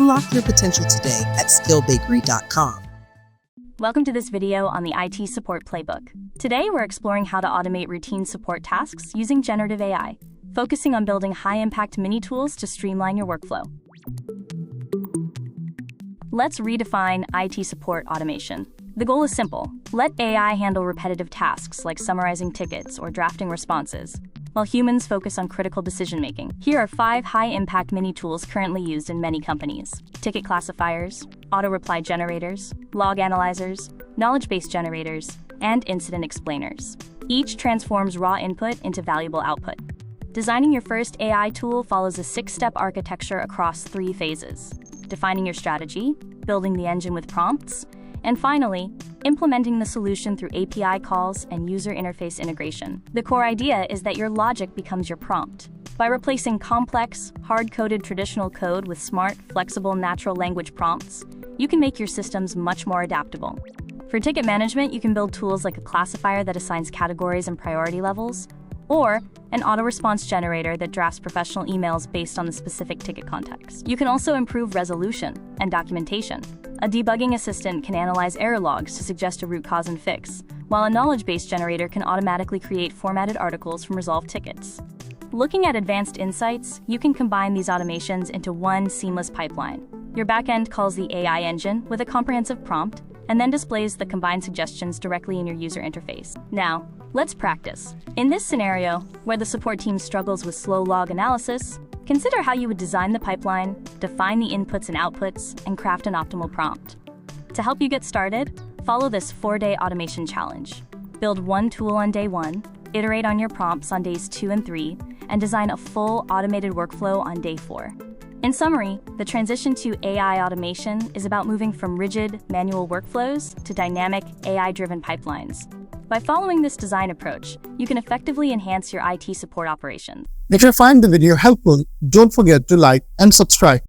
Unlock your potential today at skillbakery.com. Welcome to this video on the IT Support Playbook. Today we're exploring how to automate routine support tasks using generative AI, focusing on building high-impact mini-tools to streamline your workflow. Let's redefine IT support automation. The goal is simple. Let AI handle repetitive tasks like summarizing tickets or drafting responses, while humans focus on critical decision-making. Here are 5 high-impact mini-tools currently used in many companies: ticket classifiers, auto-reply generators, log analyzers, knowledge base generators, and incident explainers. Each transforms raw input into valuable output. Designing your first AI tool follows a 6-step architecture across 3 phases: defining your strategy, building the engine with prompts, and finally, implementing the solution through API calls and user interface integration. The core idea is that your logic becomes your prompt. By replacing complex, hard-coded traditional code with smart, flexible natural language prompts, you can make your systems much more adaptable. For ticket management, you can build tools like a classifier that assigns categories and priority levels, or an auto-response generator that drafts professional emails based on the specific ticket context. You can also improve resolution and documentation. A debugging assistant can analyze error logs to suggest a root cause and fix, while a knowledge base generator can automatically create formatted articles from resolved tickets. Looking at advanced insights, you can combine these automations into one seamless pipeline. Your backend calls the AI engine with a comprehensive prompt and then displays the combined suggestions directly in your user interface. Now, let's practice. In this scenario, where the support team struggles with slow log analysis, consider how you would design the pipeline, define the inputs and outputs, and craft an optimal prompt. To help you get started, follow this 4-day automation challenge. Build one tool on day 1, iterate on your prompts on days 2 and 3, and design a full automated workflow on day 4. In summary, the transition to AI automation is about moving from rigid, manual workflows to dynamic, AI-driven pipelines. By following this design approach, you can effectively enhance your IT support operations. If you find the video helpful, don't forget to like and subscribe.